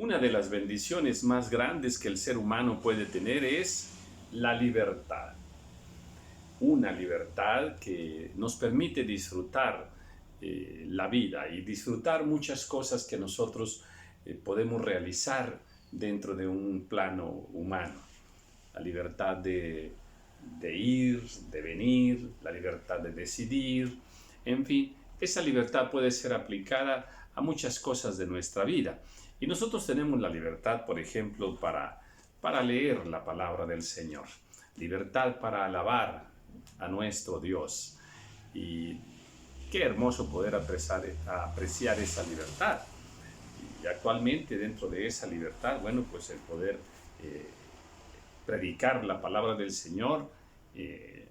Una de las bendiciones más grandes que el ser humano puede tener es la libertad. Una libertad que nos permite disfrutar la vida y disfrutar muchas cosas que nosotros podemos realizar dentro de un plano humano. La libertad de ir, de venir, la libertad de decidir, en fin, esa libertad puede ser aplicada a muchas cosas de nuestra vida. Y nosotros tenemos la libertad, por ejemplo, para leer la palabra del Señor, libertad para alabar a nuestro Dios. Y qué hermoso poder apreciar esa libertad. Y actualmente dentro de esa libertad, bueno, pues el poder eh, predicar la palabra del Señor,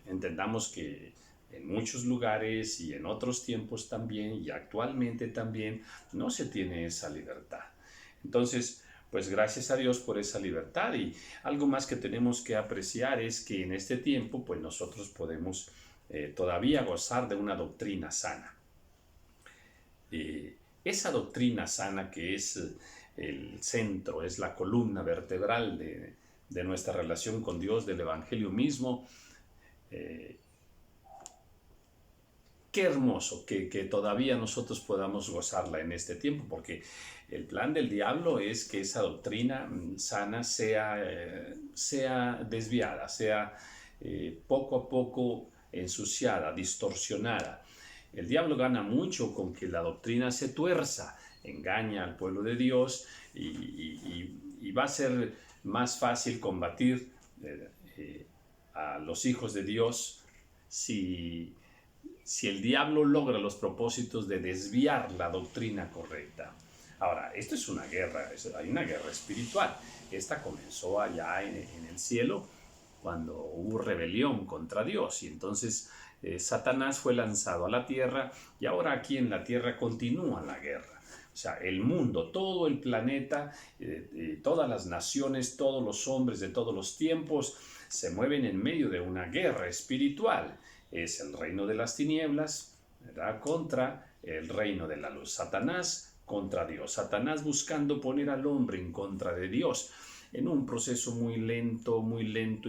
entendamos que en muchos lugares y en otros tiempos también y actualmente también no se tiene esa libertad. Entonces, pues gracias a Dios por esa libertad, y algo más que tenemos que apreciar es que en este tiempo pues nosotros podemos todavía gozar de una doctrina sana. Esa doctrina sana que es el centro, es la columna vertebral de nuestra relación con Dios, del Evangelio mismo. eh, Qué hermoso que todavía nosotros podamos gozarla en este tiempo, porque el plan del diablo es que esa doctrina sana sea desviada, sea poco a poco ensuciada, distorsionada. El diablo gana mucho con que la doctrina se tuerza, engaña al pueblo de Dios, y va a ser más fácil combatir a los hijos de Dios si el diablo logra los propósitos de desviar la doctrina correcta. Ahora, esto es una guerra, hay una guerra espiritual. Esta comenzó allá en el cielo, cuando hubo rebelión contra Dios, y entonces Satanás fue lanzado a la tierra, y ahora aquí en la tierra continúa la guerra. O sea, el mundo, todo el planeta, todas las naciones, todos los hombres de todos los tiempos se mueven en medio de una guerra espiritual. Es el reino de las tinieblas, ¿verdad?, contra el reino de la luz. Satanás contra Dios. Satanás buscando poner al hombre en contra de Dios, en un proceso muy lento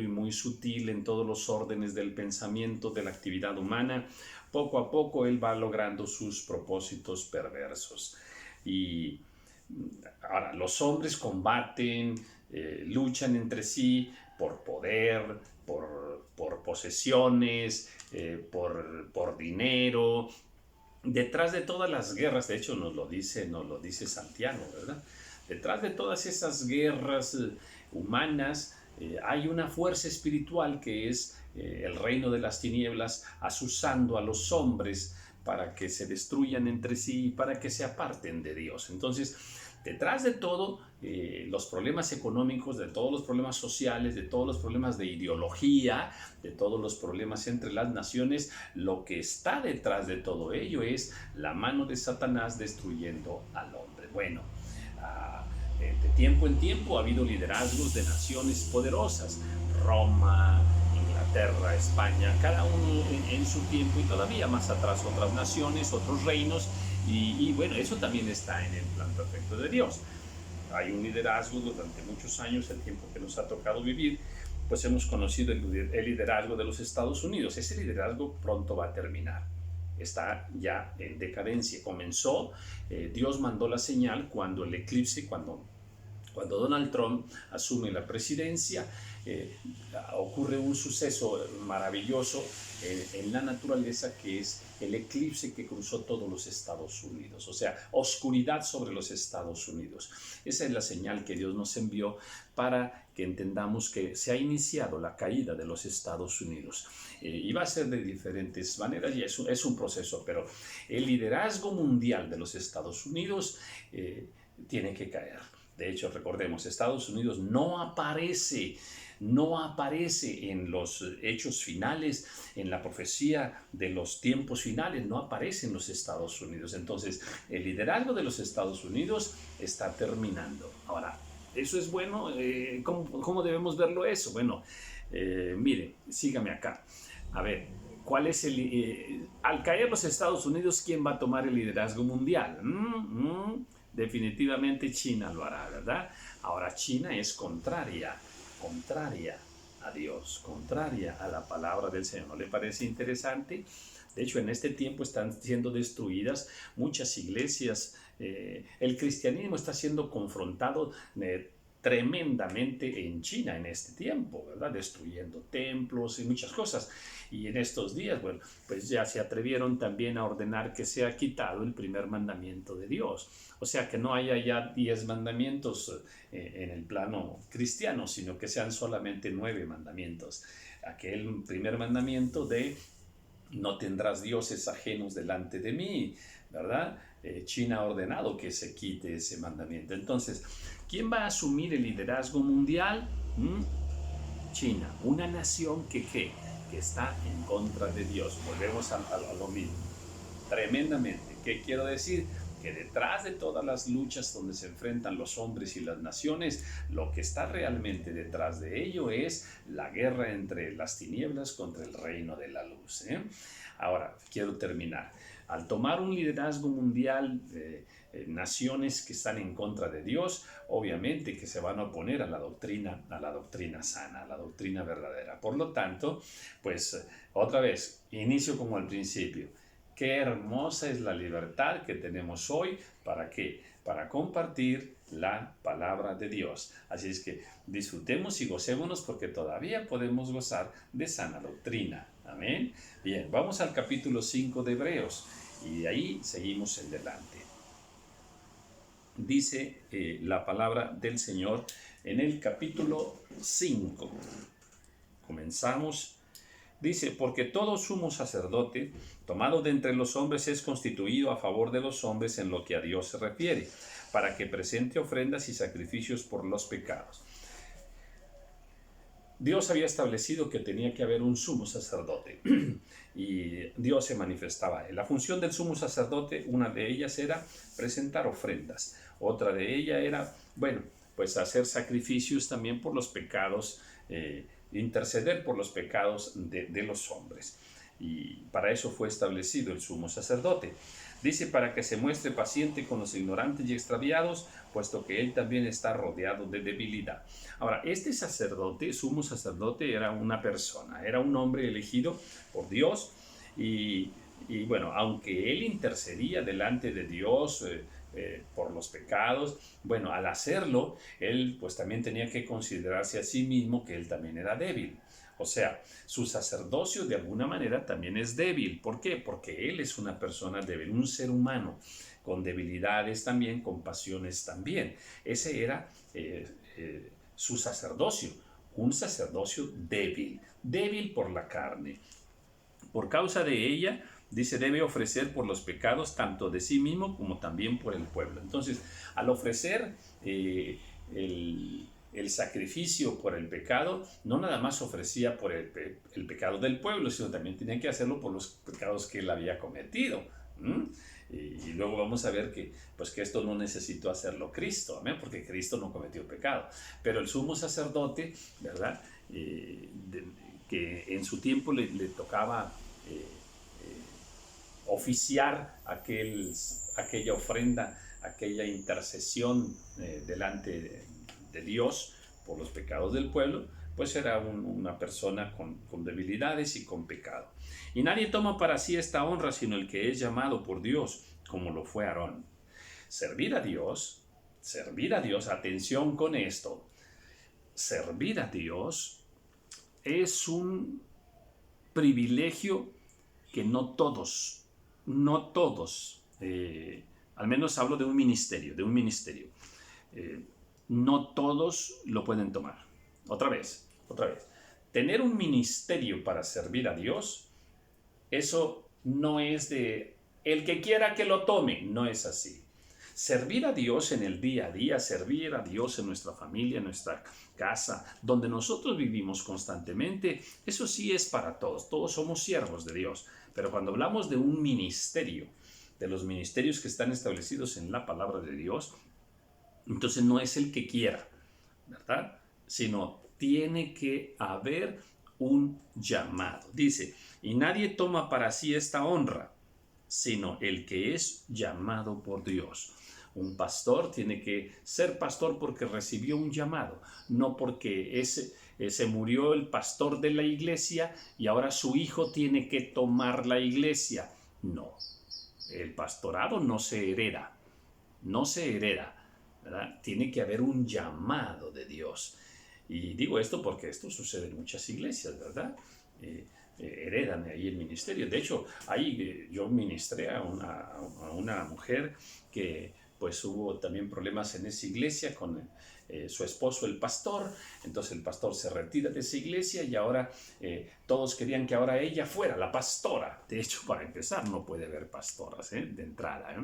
y muy sutil en todos los órdenes del pensamiento, de la actividad humana. Poco a poco él va logrando sus propósitos perversos. Y ahora, los hombres combaten, luchan entre sí por poder, por posesiones, por dinero. Detrás de todas las guerras, de hecho nos lo dice Santiago, ¿verdad? Detrás de todas esas guerras humanas hay una fuerza espiritual que es el reino de las tinieblas, asusando a los hombres para que se destruyan entre sí y para que se aparten de Dios. Entonces, detrás de todo, los problemas económicos, de todos los problemas sociales, de todos los problemas de ideología, de todos los problemas entre las naciones, lo que está detrás de todo ello es la mano de Satanás destruyendo al hombre. Bueno, de tiempo en tiempo ha habido liderazgos de naciones poderosas: Roma, Inglaterra, España, cada uno en su tiempo, y todavía más atrás otras naciones, otros reinos, y bueno, eso también está en el plan perfecto de Dios. Hay un liderazgo durante muchos años, el tiempo que nos ha tocado vivir, pues hemos conocido el liderazgo de los Estados Unidos. Ese liderazgo pronto va a terminar, está ya en decadencia. Comenzó, Dios mandó la señal cuando el eclipse, cuando Donald Trump asume la presidencia. Ocurre un suceso maravilloso en la naturaleza, que es el eclipse que cruzó todos los Estados Unidos, o sea, oscuridad sobre los Estados Unidos. Esa es la señal que Dios nos envió para que entendamos que se ha iniciado la caída de los Estados Unidos. Y va a ser de diferentes maneras, y es un proceso, pero el liderazgo mundial de los Estados Unidos tiene que caer. De hecho, recordemos, Estados Unidos no aparece en los hechos finales, en la profecía de los tiempos finales, no aparece en los Estados Unidos. Entonces, el liderazgo de los Estados Unidos está terminando. Ahora, ¿eso es bueno? ¿Cómo debemos verlo eso? Bueno, mire, sígame acá. A ver, ¿cuál es al caer los Estados Unidos, quién va a tomar el liderazgo mundial? definitivamente China lo hará, ¿verdad? Ahora, China es contraria a Dios, contraria a la palabra del Señor. ¿No le parece interesante? De hecho, en este tiempo están siendo destruidas muchas iglesias. El cristianismo está siendo confrontado tremendamente en China en este tiempo, ¿verdad? Destruyendo templos y muchas cosas. Y en estos días, bueno, pues ya se atrevieron también a ordenar que sea quitado el primer mandamiento de Dios. O sea, que no haya ya 10 mandamientos en el plano cristiano, sino que sean solamente 9 mandamientos. Aquel primer mandamiento de no tendrás dioses ajenos delante de mí, ¿verdad? China ha ordenado que se quite ese mandamiento. Entonces, ¿quién va a asumir el liderazgo mundial? China, una nación que está en contra de Dios. Volvemos a lo mismo. Tremendamente. ¿Qué quiero decir? Que detrás de todas las luchas donde se enfrentan los hombres y las naciones, lo que está realmente detrás de ello es la guerra entre las tinieblas contra el reino de la luz. Ahora, quiero terminar. Al tomar un liderazgo mundial, naciones que están en contra de Dios, obviamente que se van a oponer a la doctrina sana, a la doctrina verdadera. Por lo tanto, pues otra vez, inicio como al principio. Qué hermosa es la libertad que tenemos hoy. ¿Para qué? Para compartir la palabra de Dios. Así es que disfrutemos y gocémonos porque todavía podemos gozar de sana doctrina. Amén. Bien, vamos al capítulo 5 de Hebreos y de ahí seguimos en delante. Dice la palabra del Señor en el capítulo 5. Comenzamos. Dice, porque todo sumo sacerdote, tomado de entre los hombres, es constituido a favor de los hombres en lo que a Dios se refiere, para que presente ofrendas y sacrificios por los pecados. Dios había establecido que tenía que haber un sumo sacerdote y Dios se manifestaba. La función del sumo sacerdote, una de ellas era presentar ofrendas, otra de ellas era, bueno, pues hacer sacrificios también por los pecados, interceder por los pecados de los hombres. Y para eso fue establecido el sumo sacerdote. Dice, para que se muestre paciente con los ignorantes y extraviados, puesto que él también está rodeado de debilidad. Ahora, este sacerdote, sumo sacerdote, era una persona, era un hombre elegido por Dios y bueno, aunque él intercedía delante de Dios por los pecados, bueno, al hacerlo, él pues también tenía que considerarse a sí mismo que él también era débil. O sea, su sacerdocio de alguna manera también es débil. ¿Por qué? Porque él es una persona débil, un ser humano, con debilidades también, con pasiones también. Ese era su sacerdocio, un sacerdocio débil, débil por la carne. Por causa de ella, dice, debe ofrecer por los pecados tanto de sí mismo como también por el pueblo. Entonces, al ofrecer el sacrificio por el pecado, no nada más ofrecía por el pecado del pueblo, sino también tenía que hacerlo por los pecados que él había cometido. Y luego vamos a ver que esto no necesitó hacerlo Cristo, ¿amén? Porque Cristo no cometió pecado. Pero el sumo sacerdote, ¿verdad? Que en su tiempo le tocaba oficiar aquella ofrenda, aquella intercesión delante de Dios por los pecados del pueblo, pues era una persona con debilidades y con pecado. Y nadie toma para sí esta honra sino el que es llamado por Dios, como lo fue Aarón. Servir a Dios, atención con esto, servir a Dios es un privilegio que no todos, al menos hablo de un ministerio, no todos lo pueden tomar. Otra vez. Tener un ministerio para servir a Dios, eso no es de el que quiera que lo tome, no es así. Servir a Dios en el día a día, servir a Dios en nuestra familia, en nuestra casa, donde nosotros vivimos constantemente, eso sí es para todos somos siervos de Dios. Pero cuando hablamos de un ministerio, de los ministerios que están establecidos en la palabra de Dios, entonces no es el que quiera, ¿verdad? Sino tiene que haber un llamado. Dice, y nadie toma para sí esta honra, sino el que es llamado por Dios. Un pastor tiene que ser pastor porque recibió un llamado, no porque se murió el pastor de la iglesia y ahora su hijo tiene que tomar la iglesia. No, el pastorado no se hereda, no se hereda, ¿verdad? Tiene que haber un llamado de Dios. Y digo esto porque esto sucede en muchas iglesias, ¿verdad? Heredan ahí el ministerio. De hecho, ahí yo ministré a una mujer que pues hubo también problemas en esa iglesia con su esposo, el pastor. Entonces el pastor se retira de esa iglesia y ahora todos querían que ahora ella fuera la pastora. De hecho, para empezar, no puede haber pastoras de entrada.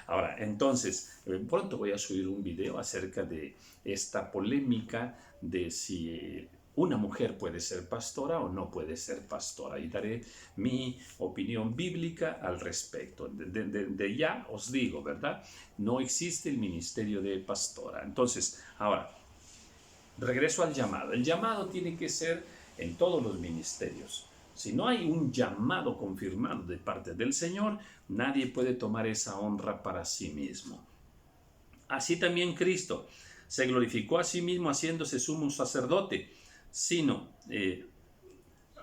Ahora, entonces, pronto voy a subir un video acerca de esta polémica de si una mujer puede ser pastora o no puede ser pastora, y daré mi opinión bíblica al respecto. De ya os digo, ¿verdad? No existe el ministerio de pastora. Entonces, ahora, regreso al llamado. El llamado tiene que ser en todos los ministerios. Si no hay un llamado confirmado de parte del Señor, nadie puede tomar esa honra para sí mismo. Así también Cristo se glorificó a sí mismo haciéndose sumo sacerdote, sino,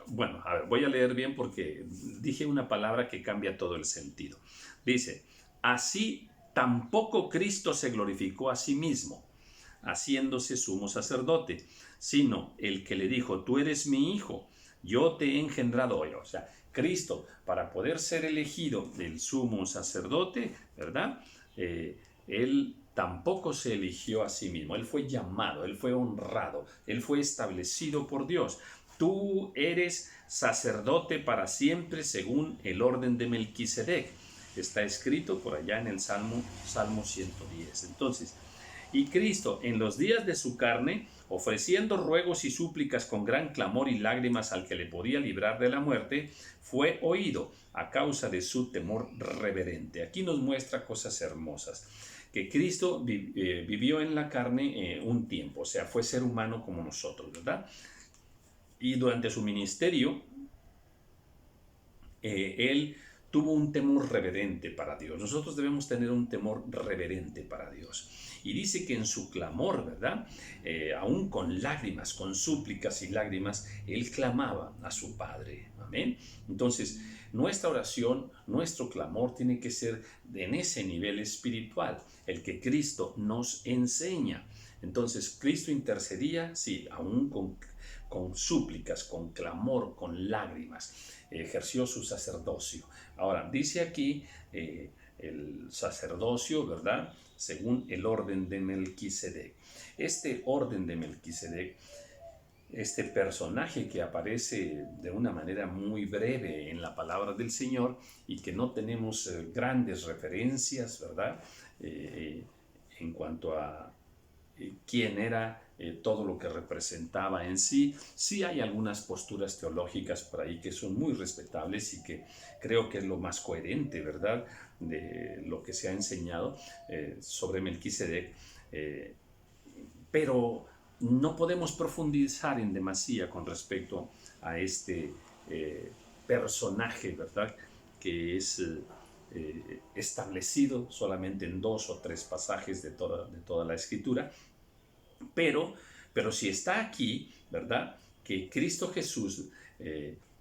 bueno, a ver, voy a leer bien porque dije una palabra que cambia todo el sentido. Dice, así tampoco Cristo se glorificó a sí mismo, haciéndose sumo sacerdote, sino el que le dijo, tú eres mi hijo, yo te he engendrado hoy. O sea, Cristo, para poder ser elegido el sumo sacerdote, ¿verdad? Él tampoco se eligió a sí mismo, él fue llamado, él fue honrado, él fue establecido por Dios. Tú eres sacerdote para siempre según el orden de Melquisedec. Está escrito por allá en el Salmo 110. Entonces, y Cristo en los días de su carne, ofreciendo ruegos y súplicas con gran clamor y lágrimas al que le podía librar de la muerte, fue oído a causa de su temor reverente. Aquí nos muestra cosas hermosas. Que Cristo vivió en la carne un tiempo, o sea, fue ser humano como nosotros, ¿verdad? Y durante su ministerio, él tuvo un temor reverente para Dios. Nosotros debemos tener un temor reverente para Dios. Y dice que en su clamor, ¿verdad? Aún con lágrimas, con súplicas y lágrimas, él clamaba a su Padre. Amén. Entonces, nuestra oración, nuestro clamor tiene que ser en ese nivel espiritual, el que Cristo nos enseña. Entonces, Cristo intercedía, sí, aún con súplicas, con clamor, con lágrimas, ejerció su sacerdocio. Ahora, dice aquí el sacerdocio, ¿verdad? Según el orden de Melquisedec. Este orden de Melquisedec, este personaje que aparece de una manera muy breve en la palabra del Señor y que no tenemos grandes referencias, ¿verdad? En cuanto a quién era, todo lo que representaba en sí. Sí hay algunas posturas teológicas por ahí que son muy respetables y que creo que es lo más coherente, ¿verdad?, de lo que se ha enseñado sobre Melquisedec, pero no podemos profundizar en demasía con respecto a este personaje, ¿verdad?, que es establecido solamente en 2 o 3 pasajes de toda la Escritura, pero si está aquí, ¿verdad?, que Cristo Jesús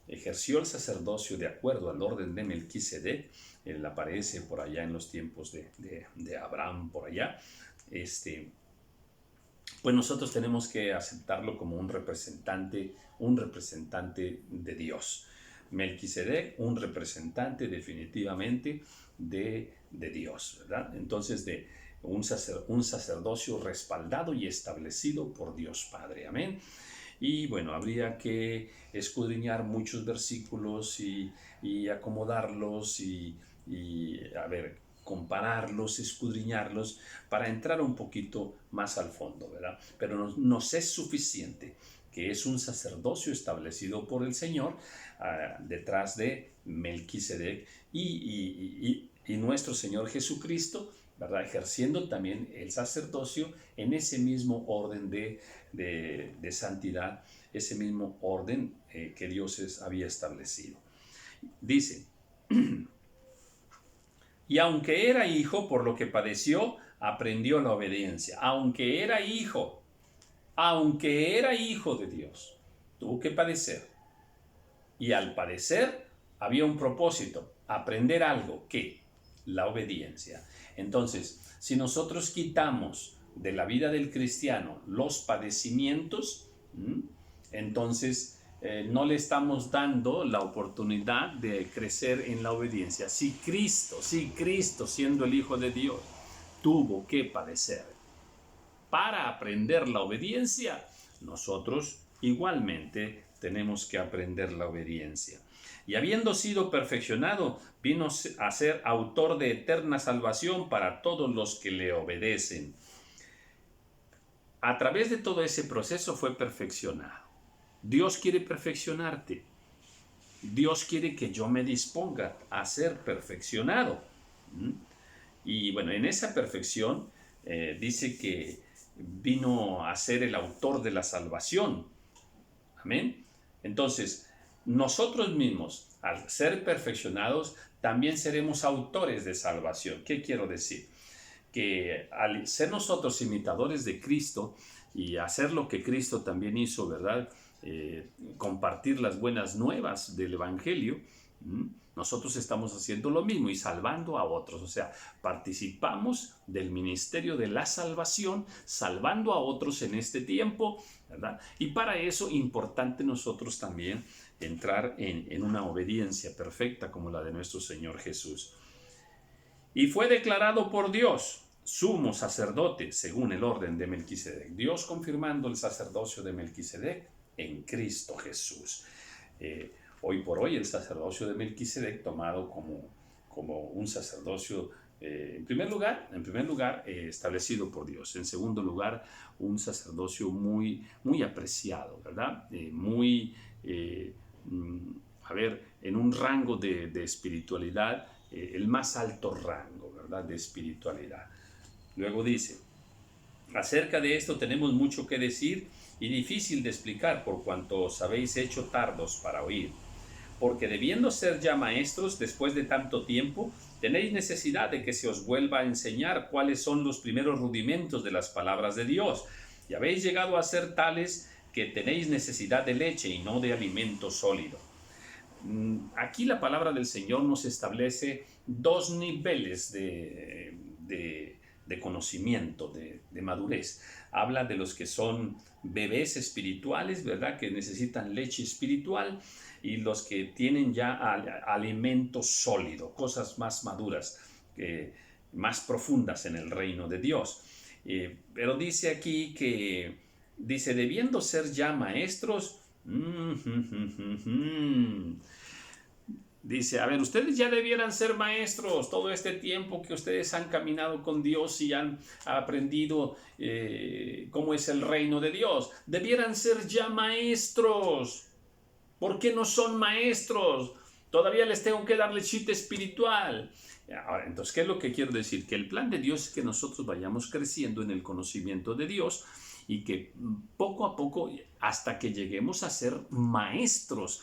ejerció el sacerdocio de acuerdo al orden de Melquisedec. Él aparece por allá en los tiempos de Abraham, por allá, pues nosotros tenemos que aceptarlo como un representante de Dios. Melquisedec, un representante definitivamente de Dios, ¿verdad? Entonces, de un sacerdocio respaldado y establecido por Dios Padre. Amén. Y bueno, habría que escudriñar muchos versículos y acomodarlos y a ver, compararlos, escudriñarlos para entrar un poquito más al fondo, ¿verdad? Pero nos es suficiente que es un sacerdocio establecido por el Señor detrás de Melquisedec y nuestro Señor Jesucristo, ¿verdad?, ejerciendo también el sacerdocio en ese mismo orden de santidad, ese mismo orden que Dios había establecido. Dice, Y aunque era hijo, por lo que padeció, aprendió la obediencia. Aunque era hijo de Dios, tuvo que padecer. Y al padecer había un propósito, aprender algo, ¿qué? La obediencia. Entonces, si nosotros quitamos de la vida del cristiano los padecimientos, entonces no le estamos dando la oportunidad de crecer en la obediencia. Si Cristo, siendo el Hijo de Dios, tuvo que padecer para aprender la obediencia, nosotros igualmente tenemos que aprender la obediencia. Y habiendo sido perfeccionado, vino a ser autor de eterna salvación para todos los que le obedecen. A través de todo ese proceso fue perfeccionado. Dios quiere perfeccionarte. Dios quiere que yo me disponga a ser perfeccionado. Y bueno, en esa perfección dice que vino a ser el autor de la salvación. Amén. Entonces, nosotros mismos, al ser perfeccionados, también seremos autores de salvación. ¿Qué quiero decir? Que al ser nosotros imitadores de Cristo y hacer lo que Cristo también hizo, ¿verdad? Compartir las buenas nuevas del Evangelio, nosotros estamos haciendo lo mismo y salvando a otros. O sea, participamos del ministerio de la salvación, salvando a otros en este tiempo, ¿verdad? Y para eso, importante nosotros también entrar en una obediencia perfecta como la de nuestro Señor Jesús. Y fue declarado por Dios sumo sacerdote según el orden de Melquisedec. Dios confirmando el sacerdocio de Melquisedec en Cristo Jesús. Hoy por hoy el sacerdocio de Melquisedec tomado como un sacerdocio, en primer lugar, establecido por Dios. En segundo lugar, un sacerdocio muy, muy apreciado, ¿verdad? En un rango de espiritualidad, el más alto rango, ¿verdad? De espiritualidad. Luego dice, acerca de esto tenemos mucho que decir y difícil de explicar por cuanto os habéis hecho tardos para oír. Porque debiendo ser ya maestros después de tanto tiempo, tenéis necesidad de que se os vuelva a enseñar cuáles son los primeros rudimentos de las palabras de Dios. Y habéis llegado a ser tales que tenéis necesidad de leche y no de alimento sólido. Aquí la palabra del Señor nos establece dos niveles de conocimiento, de madurez. Habla de los que son bebés espirituales, ¿verdad? Que necesitan leche espiritual, y los que tienen ya alimento sólido, cosas más maduras, más profundas en el reino de Dios. Pero dice aquí que, debiendo ser ya maestros, dice, a ver, ustedes ya debieran ser maestros todo este tiempo que ustedes han caminado con Dios y han aprendido cómo es el reino de Dios. Debieran ser ya maestros. ¿Por qué no son maestros? Todavía les tengo que dar lechita espiritual. Ahora, entonces, ¿qué es lo que quiero decir? Que el plan de Dios es que nosotros vayamos creciendo en el conocimiento de Dios y que poco a poco, hasta que lleguemos a ser maestros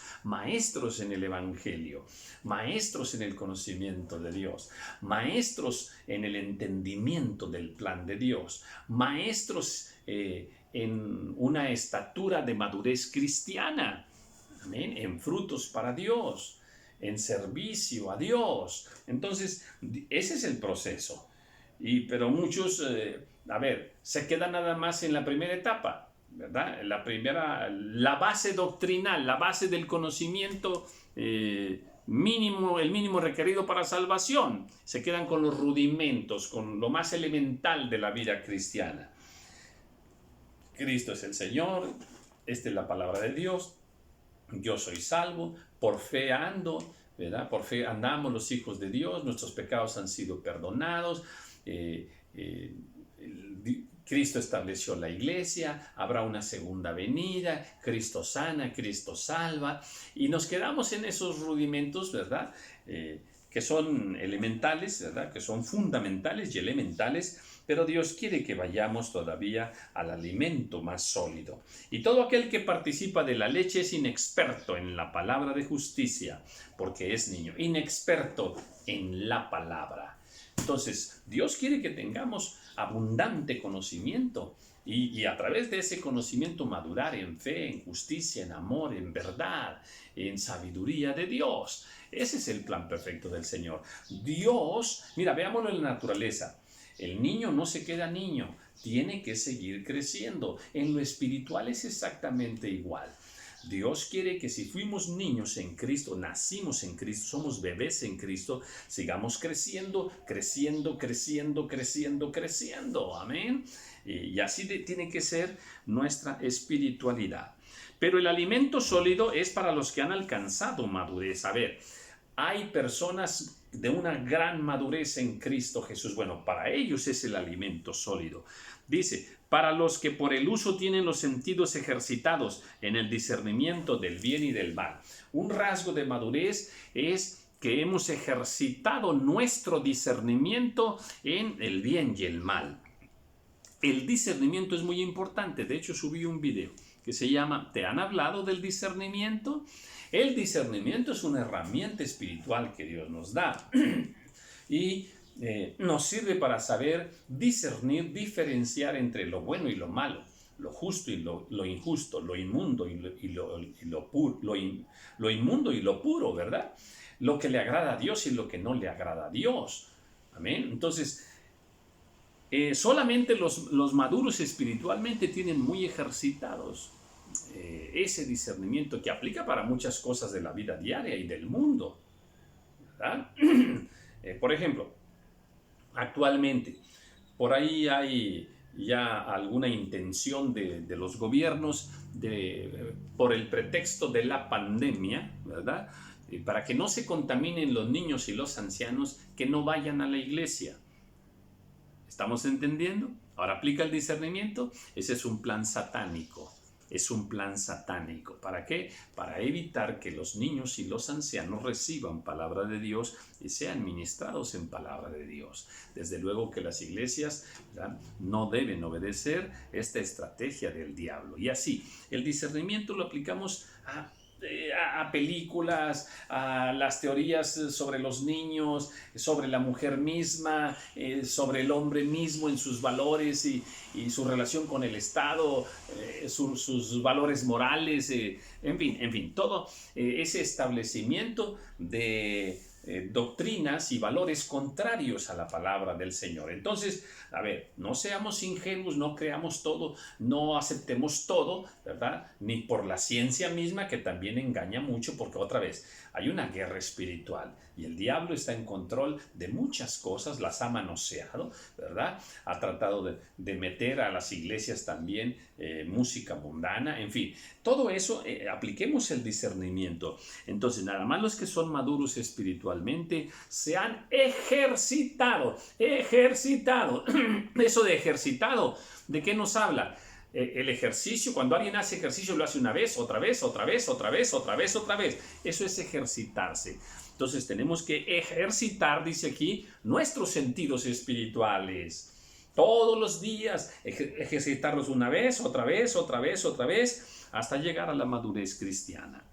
en el Evangelio, maestros en el conocimiento de Dios, maestros en el entendimiento del plan de Dios, maestros en una estatura de madurez cristiana, amén, en frutos para Dios, en servicio a Dios. Entonces, ese es el proceso. Pero muchos, se quedan nada más en la primera etapa, ¿verdad? La base doctrinal, la base del conocimiento mínimo, el mínimo requerido para salvación. Se quedan con los rudimentos, con lo más elemental de la vida cristiana. Cristo es el Señor, esta es la palabra de Dios, yo soy salvo, por fe ando, ¿verdad? Por fe andamos los hijos de Dios, nuestros pecados han sido perdonados, Cristo estableció la iglesia, habrá una segunda venida, Cristo sana, Cristo salva, y nos quedamos en esos rudimentos, ¿verdad? que son elementales, ¿verdad? Que son fundamentales y elementales, pero Dios quiere que vayamos todavía al alimento más sólido. Y todo aquel que participa de la leche es inexperto en la palabra de justicia, porque es niño, inexperto en la palabra. Entonces, Dios quiere que tengamos abundante conocimiento y a través de ese conocimiento madurar en fe, en justicia, en amor, en verdad, en sabiduría de Dios. Ese es el plan perfecto del Señor. Dios, mira, veámoslo en la naturaleza. El niño no se queda niño, tiene que seguir creciendo. En lo espiritual es exactamente igual. Dios quiere que si fuimos niños en Cristo, nacimos en Cristo, somos bebés en Cristo, sigamos creciendo, creciendo, creciendo, creciendo, creciendo. Amén. Y así tiene que ser nuestra espiritualidad. Pero el alimento sólido es para los que han alcanzado madurez. A ver, hay personas de una gran madurez en Cristo Jesús. Bueno, para ellos es el alimento sólido. Dice, para los que por el uso tienen los sentidos ejercitados en el discernimiento del bien y del mal. Un rasgo de madurez es que hemos ejercitado nuestro discernimiento en el bien y el mal. El discernimiento es muy importante. De hecho, subí un video que se llama ¿Te han hablado del discernimiento? El discernimiento es una herramienta espiritual que Dios nos da y nos sirve para saber discernir, diferenciar entre lo bueno y lo malo, lo justo y lo injusto, lo inmundo y lo puro, lo inmundo y lo puro, ¿verdad? Lo que le agrada a Dios y lo que no le agrada a Dios. Amén. Entonces, solamente los maduros espiritualmente tienen muy ejercitados ese discernimiento que aplica para muchas cosas de la vida diaria y del mundo, ¿verdad? Por ejemplo, actualmente, por ahí hay ya alguna intención de los gobiernos por el pretexto de la pandemia, ¿verdad? Para que no se contaminen los niños y los ancianos, que no vayan a la iglesia. ¿Estamos entendiendo? Ahora aplica el discernimiento. Ese es un plan satánico. Es un plan satánico. ¿Para qué? Para evitar que los niños y los ancianos reciban palabra de Dios y sean ministrados en palabra de Dios. Desde luego que las iglesias, ¿verdad?, no deben obedecer esta estrategia del diablo. Y así, el discernimiento lo aplicamos a películas, a las teorías sobre los niños, sobre la mujer misma, sobre el hombre mismo en sus valores y su relación con el Estado, sus valores morales, en fin, todo ese establecimiento de doctrinas y valores contrarios a la palabra del Señor. Entonces, a ver, no seamos ingenuos, no creamos todo, no aceptemos todo, ¿verdad? Ni por la ciencia misma, que también engaña mucho, porque otra vez hay una guerra espiritual y el diablo está en control de muchas cosas, las ha manoseado, ¿verdad? Ha tratado de meter a las iglesias también música mundana, en fin, todo eso, apliquemos el discernimiento. Entonces, nada más los que son maduros espiritualmente se han ejercitado. Eso de ejercitado, ¿de qué nos habla? El ejercicio, cuando alguien hace ejercicio, lo hace una vez, otra vez, otra vez, otra vez, otra vez, otra vez. Eso es ejercitarse. Entonces tenemos que ejercitar, dice aquí, nuestros sentidos espirituales. Todos los días, ejercitarlos una vez, otra vez, otra vez, otra vez, hasta llegar a la madurez cristiana.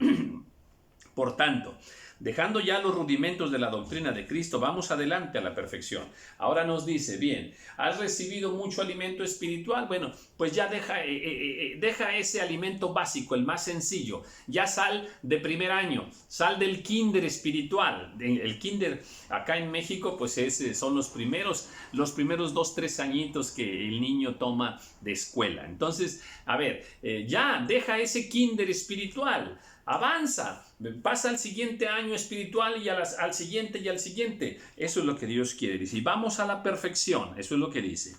Por tanto, dejando ya los rudimentos de la doctrina de Cristo, vamos adelante a la perfección. Ahora nos dice, bien, ¿has recibido mucho alimento espiritual? Bueno, pues ya deja ese alimento básico, el más sencillo. Ya sal de primer año, sal del kinder espiritual. El kinder acá en México, pues son los primeros 2-3 añitos que el niño toma de escuela. Entonces, a ver, ya deja ese kinder espiritual. Avanza, pasa al siguiente año espiritual y al siguiente y al siguiente. Eso es lo que Dios quiere. Dice, y vamos a la perfección. Eso es lo que dice.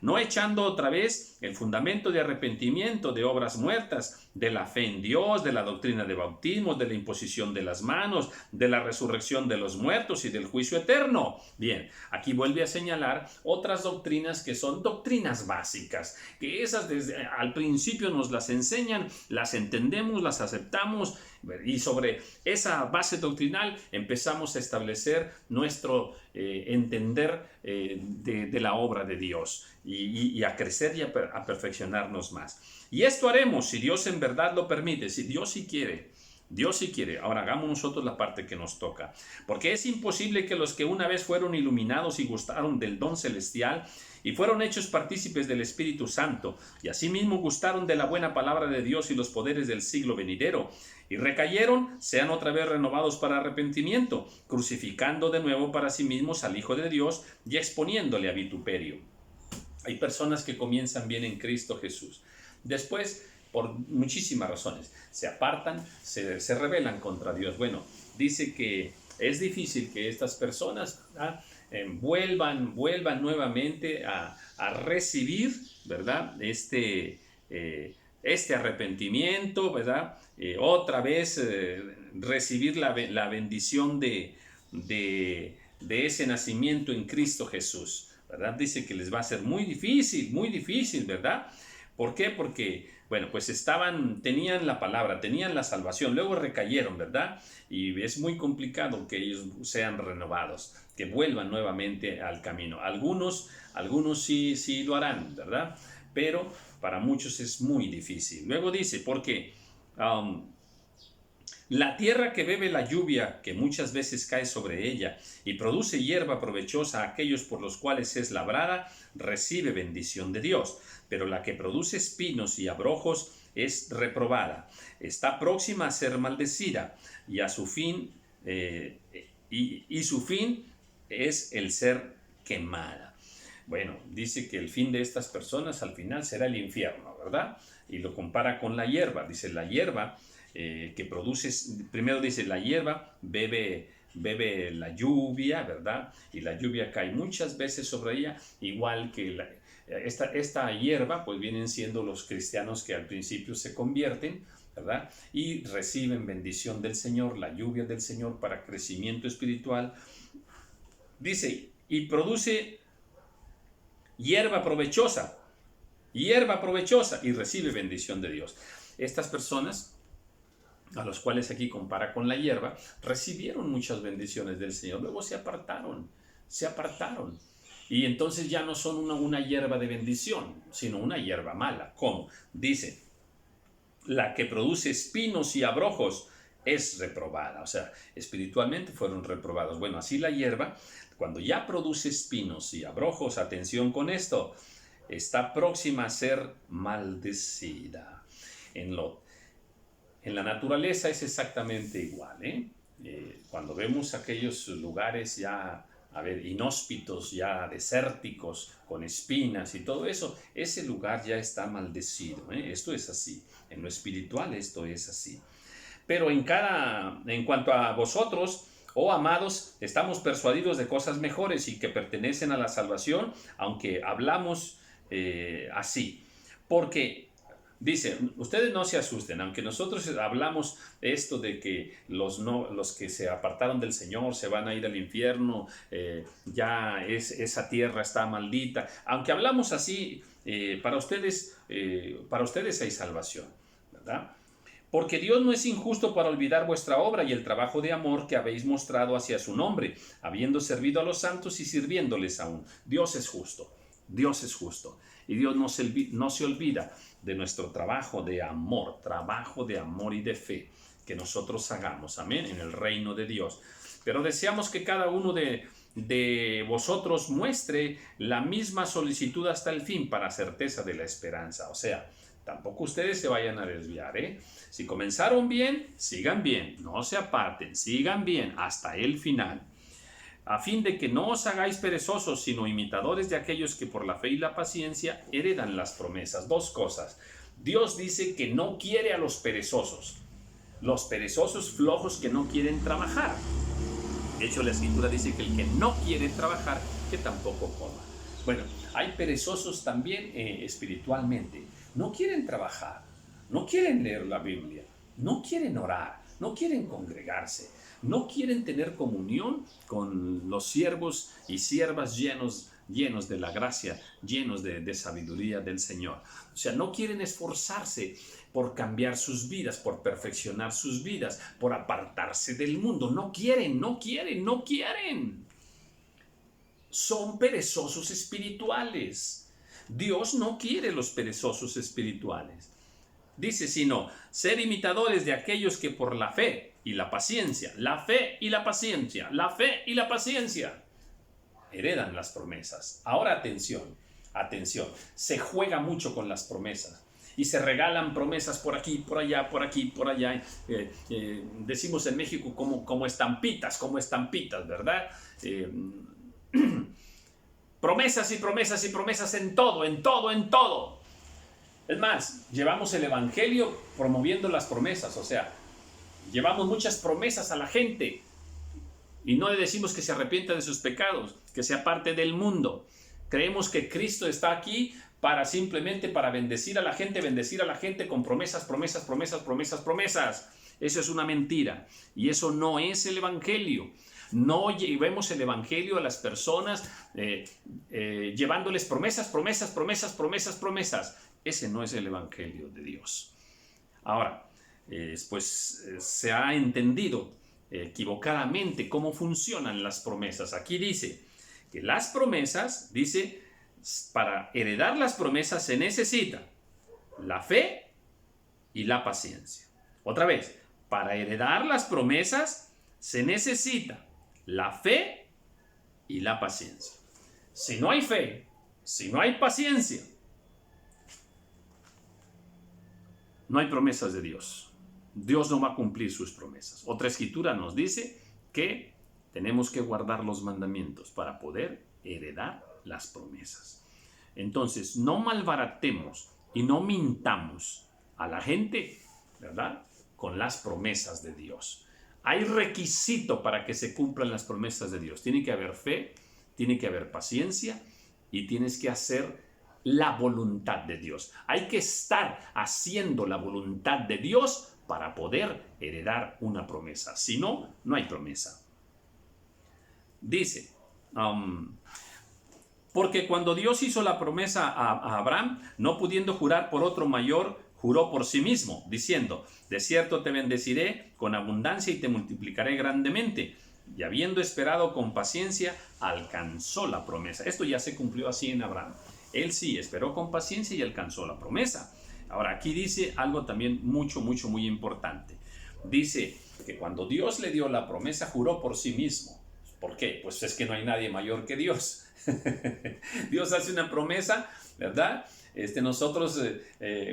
No echando otra vez el fundamento de arrepentimiento, de obras muertas, de la fe en Dios, de la doctrina de bautismos, de la imposición de las manos, de la resurrección de los muertos y del juicio eterno. Bien, aquí vuelve a señalar otras doctrinas que son doctrinas básicas, que esas desde al principio nos las enseñan, las entendemos, las aceptamos Y sobre esa base doctrinal empezamos a establecer nuestro entender de la obra de Dios y a crecer y a perfeccionarnos más. Y esto haremos si Dios en verdad lo permite, si Dios sí quiere. Dios sí quiere. Ahora hagamos nosotros la parte que nos toca. Porque es imposible que los que una vez fueron iluminados y gustaron del don celestial y fueron hechos partícipes del Espíritu Santo y asimismo gustaron de la buena palabra de Dios y los poderes del siglo venidero y recayeron, sean otra vez renovados para arrepentimiento, crucificando de nuevo para sí mismos al Hijo de Dios y exponiéndole a vituperio. Hay personas que comienzan bien en Cristo Jesús. Después, por muchísimas razones, se apartan, se rebelan contra Dios. Bueno, dice que es difícil que estas personas vuelvan nuevamente a recibir, ¿verdad? Este arrepentimiento, ¿verdad? Otra vez recibir la bendición de ese nacimiento en Cristo Jesús, ¿verdad? Dice que les va a ser muy difícil, ¿verdad? ¿Por qué? Porque, bueno, pues tenían la palabra, tenían la salvación, luego recayeron, ¿verdad? Y es muy complicado que ellos sean renovados, que vuelvan nuevamente al camino. Algunos sí lo harán, ¿verdad? Pero para muchos es muy difícil. Luego dice, porque la tierra que bebe la lluvia que muchas veces cae sobre ella y produce hierba provechosa a aquellos por los cuales es labrada, recibe bendición de Dios. Pero la que produce espinos y abrojos es reprobada. Está próxima a ser maldecida y a su fin, su fin es el ser quemada. Bueno, dice que el fin de estas personas al final será el infierno, ¿verdad? Y lo compara con la hierba. Dice, la hierba que produce, primero dice, la hierba bebe la lluvia, ¿verdad? Y la lluvia cae muchas veces sobre ella, igual que esta hierba, pues vienen siendo los cristianos que al principio se convierten, ¿verdad? Y reciben bendición del Señor, la lluvia del Señor para crecimiento espiritual. Dice, y produce hierba provechosa y recibe bendición de Dios. Estas personas, a los cuales aquí compara con la hierba, recibieron muchas bendiciones del Señor, luego se apartaron. Y entonces ya no son una hierba de bendición, sino una hierba mala. ¿Cómo? Dice, la que produce espinos y abrojos es reprobada. O sea, espiritualmente fueron reprobados. Bueno, así la hierba, cuando ya produce espinos y abrojos, atención con esto, está próxima a ser maldecida. En la naturaleza es exactamente igual, cuando vemos aquellos lugares ya, inhóspitos, ya desérticos, con espinas y todo eso, ese lugar ya está maldecido, Esto es así. En lo espiritual esto es así. Pero en cuanto a vosotros, oh amados, estamos persuadidos de cosas mejores y que pertenecen a la salvación, aunque hablamos así. Porque dice, ustedes no se asusten, aunque nosotros hablamos esto de que los que se apartaron del Señor se van a ir al infierno, esa tierra está maldita, aunque hablamos así, para ustedes hay salvación, ¿verdad? Porque Dios no es injusto para olvidar vuestra obra y el trabajo de amor que habéis mostrado hacia su nombre, habiendo servido a los santos y sirviéndoles aún. Dios es justo. Y Dios no se olvida de nuestro trabajo de amor y de fe que nosotros hagamos, amén, en el reino de Dios. Pero deseamos que cada uno de vosotros muestre la misma solicitud hasta el fin para certeza de la esperanza. O sea, tampoco ustedes se vayan a desviar, Si comenzaron bien, sigan bien, no se aparten, sigan bien hasta el final, a fin de que no os hagáis perezosos, sino imitadores de aquellos que por la fe y la paciencia heredan las promesas. Dos cosas. Dios dice que no quiere a los perezosos flojos que no quieren trabajar. De hecho, la Escritura dice que el que no quiere trabajar, que tampoco coma. Bueno, hay perezosos también espiritualmente. No quieren trabajar, no quieren leer la Biblia, no quieren orar, no quieren congregarse, no quieren tener comunión con los siervos y siervas llenos de la gracia, llenos de sabiduría del Señor. O sea, no quieren esforzarse por cambiar sus vidas, por perfeccionar sus vidas, por apartarse del mundo. No quieren, no quieren, no quieren. Son perezosos espirituales. Dios no quiere los perezosos espirituales. Dice, sino ser imitadores de aquellos que por la fe y la paciencia, la fe y la paciencia, la fe y la paciencia, heredan las promesas. Ahora atención, atención, se juega mucho con las promesas y se regalan promesas por aquí, por allá, por aquí, por allá. Decimos en México como estampitas, ¿verdad? Promesas y promesas y promesas en todo, en todo, en todo. Es más, llevamos el evangelio promoviendo las promesas, o sea, llevamos muchas promesas a la gente y no le decimos que se arrepienta de sus pecados, que se aparte del mundo. Creemos que Cristo está aquí simplemente para bendecir a la gente con promesas, promesas, promesas, promesas, promesas. Eso es una mentira y eso no es el evangelio. No llevemos el evangelio a las personas llevándoles promesas, promesas, promesas, promesas, promesas. Ese no es el evangelio de Dios. Ahora, se ha entendido equivocadamente cómo funcionan las promesas. Aquí dice que las promesas, dice, para heredar las promesas se necesita la fe y la paciencia. Otra vez, para heredar las promesas se necesita la fe y la paciencia. Si no hay fe, si no hay paciencia, no hay promesas de Dios. Dios no va a cumplir sus promesas. Otra escritura nos dice que tenemos que guardar los mandamientos para poder heredar las promesas. Entonces, no malbaratemos y no mintamos a la gente, ¿verdad?, con las promesas de Dios. Hay requisito para que se cumplan las promesas de Dios. Tiene que haber fe, tiene que haber paciencia y tienes que hacer la voluntad de Dios. Hay que estar haciendo la voluntad de Dios para poder heredar una promesa. Si no, no hay promesa. Dice, porque cuando Dios hizo la promesa a Abraham, no pudiendo jurar por otro mayor, juró por sí mismo, diciendo, de cierto te bendeciré con abundancia y te multiplicaré grandemente. Y habiendo esperado con paciencia, alcanzó la promesa. Esto ya se cumplió así en Abraham. Él sí esperó con paciencia y alcanzó la promesa. Ahora, aquí dice algo también muy importante. Dice que cuando Dios le dio la promesa, juró por sí mismo. ¿Por qué? Pues es que no hay nadie mayor que Dios. Dios hace una promesa, ¿verdad? Nosotros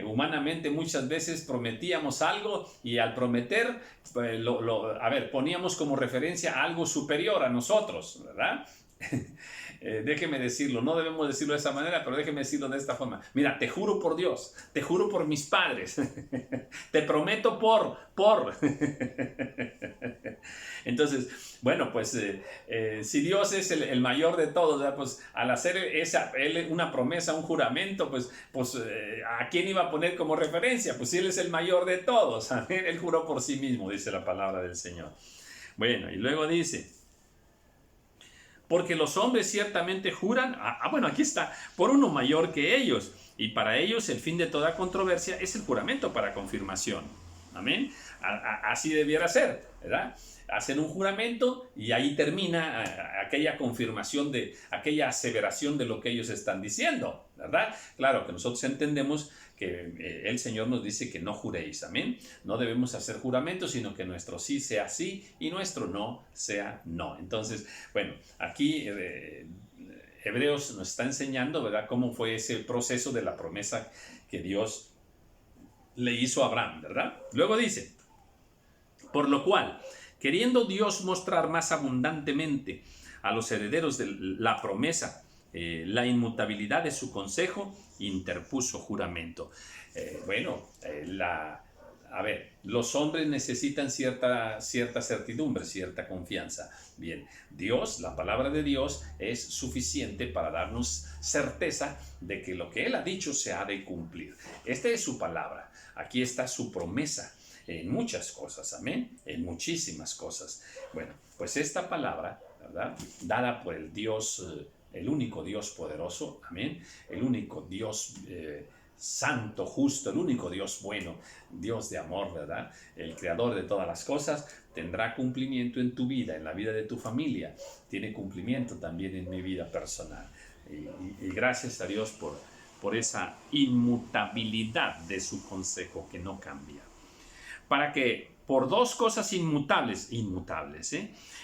humanamente muchas veces prometíamos algo y al prometer, poníamos como referencia algo superior a nosotros, ¿verdad? Déjeme decirlo, no debemos decirlo de esa manera, pero déjeme decirlo de esta forma. Mira, te juro por Dios, te juro por mis padres, te prometo por. Entonces, bueno, pues si Dios es el mayor de todos, ¿verdad? Pues al hacer una promesa, un juramento, pues ¿a quién iba a poner como referencia? Pues si Él es el mayor de todos, Él juró por sí mismo, dice la palabra del Señor. Bueno, y luego dice, porque los hombres ciertamente juran, bueno, aquí está, por uno mayor que ellos, y para ellos el fin de toda controversia es el juramento para confirmación. Amén. Así debiera ser, ¿verdad? Hacen un juramento y ahí termina aquella confirmación aquella aseveración de lo que ellos están diciendo, ¿verdad? Claro que nosotros entendemos que el Señor nos dice que no juréis, amén. No debemos hacer juramentos, sino que nuestro sí sea sí y nuestro no sea no. Entonces, bueno, aquí Hebreos nos está enseñando, ¿verdad?, cómo fue ese proceso de la promesa que Dios le hizo a Abraham, ¿verdad? Luego dice, por lo cual, queriendo Dios mostrar más abundantemente a los herederos de la promesa la inmutabilidad de su consejo, interpuso juramento. Los hombres necesitan cierta certidumbre, cierta confianza. Bien, Dios, la palabra de Dios es suficiente para darnos certeza de que lo que Él ha dicho se ha de cumplir. Esta es su palabra, aquí está su promesa. en muchas cosas, amén, en muchísimas cosas. Bueno, pues esta palabra, ¿verdad?, dada por el Dios, el único Dios poderoso, amén, el único Dios santo, justo, el único Dios bueno, Dios de amor, ¿verdad?, el creador de todas las cosas, tendrá cumplimiento en tu vida, en la vida de tu familia, tiene cumplimiento también en mi vida personal. Y gracias a Dios por esa inmutabilidad de su consejo que no cambia. Para que por dos cosas inmutables,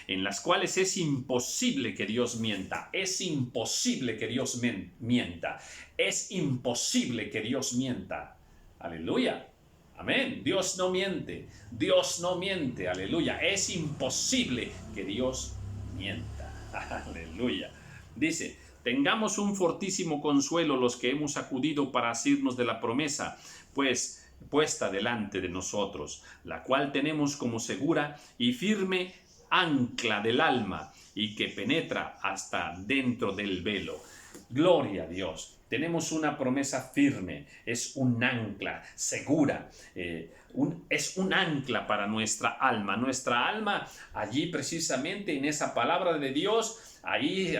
en las cuales es imposible que Dios mienta, es imposible que Dios mienta, es imposible que Dios mienta. Aleluya. Amén. Dios no miente. Dios no miente. Aleluya. Es imposible que Dios mienta. Aleluya. Dice, tengamos un fortísimo consuelo los que hemos acudido para asirnos de la promesa, pues puesta delante de nosotros, la cual tenemos como segura y firme ancla del alma y que penetra hasta dentro del velo. Gloria a Dios. Tenemos una promesa firme, es un ancla segura, es un ancla para nuestra alma. Nuestra alma, allí precisamente en esa palabra de Dios, ahí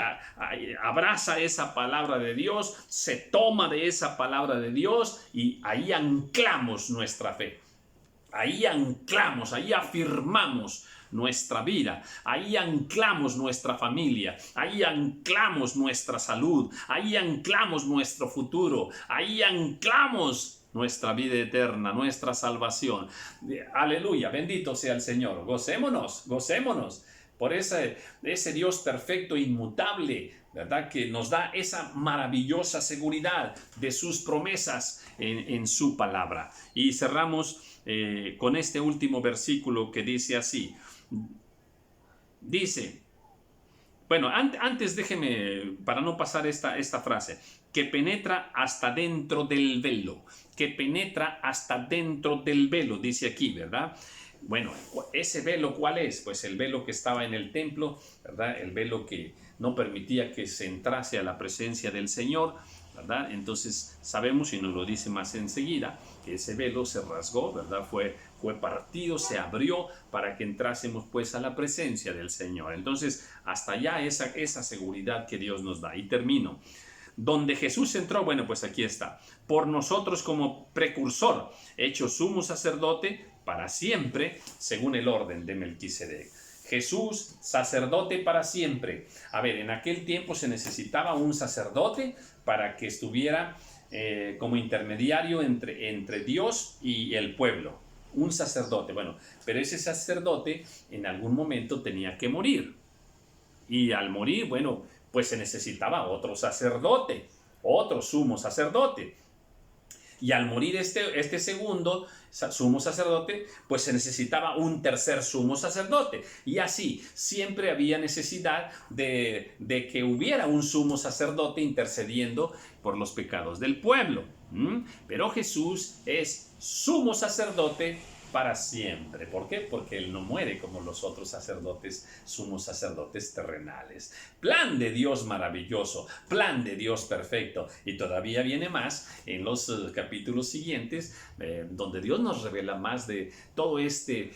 abraza esa palabra de Dios, se toma de esa palabra de Dios y ahí anclamos nuestra fe. Ahí anclamos, ahí afirmamos nuestra vida, ahí anclamos nuestra familia, ahí anclamos nuestra salud, ahí anclamos nuestro futuro, ahí anclamos nuestra vida eterna, nuestra salvación. Aleluya, bendito sea el Señor. Gocémonos, gocémonos por ese Dios perfecto, inmutable, ¿verdad?, que nos da esa maravillosa seguridad de sus promesas en su palabra. Y cerramos con este último versículo que dice así. Dice, bueno, antes déjeme, para no pasar esta frase, que penetra hasta dentro del velo, que penetra hasta dentro del velo, dice aquí, ¿verdad? Bueno, ese velo, ¿cuál es? Pues el velo que estaba en el templo, ¿verdad? El velo que no permitía que se entrase a la presencia del Señor, ¿verdad? Entonces sabemos, y nos lo dice más enseguida, que ese velo se rasgó, ¿verdad? Fue partido, se abrió para que entrásemos pues a la presencia del Señor. Entonces, hasta allá esa seguridad que Dios nos da. Y termino. Donde Jesús entró, bueno, pues aquí está. Por nosotros como precursor, hecho sumo sacerdote para siempre, según el orden de Melquisedec. Jesús, sacerdote para siempre. A ver, en aquel tiempo se necesitaba un sacerdote para que estuviera como intermediario entre Dios y el pueblo. Un sacerdote, bueno, pero ese sacerdote en algún momento tenía que morir. Y al morir, bueno, pues se necesitaba otro sacerdote, otro sumo sacerdote. Y al morir este segundo sumo sacerdote, pues se necesitaba un tercer sumo sacerdote. Y así, siempre había necesidad de que hubiera un sumo sacerdote intercediendo por los pecados del pueblo. Pero Jesús es sumo sacerdote para siempre. ¿Por qué? Porque Él no muere como los otros sacerdotes, sumos sacerdotes terrenales. Plan de Dios maravilloso, plan de Dios perfecto. Y todavía viene más en los capítulos siguientes, donde Dios nos revela más de todo este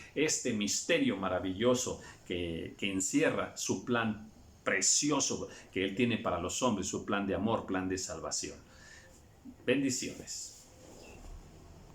misterio maravilloso que encierra su plan precioso que Él tiene para los hombres, su plan de amor, plan de salvación. Bendiciones.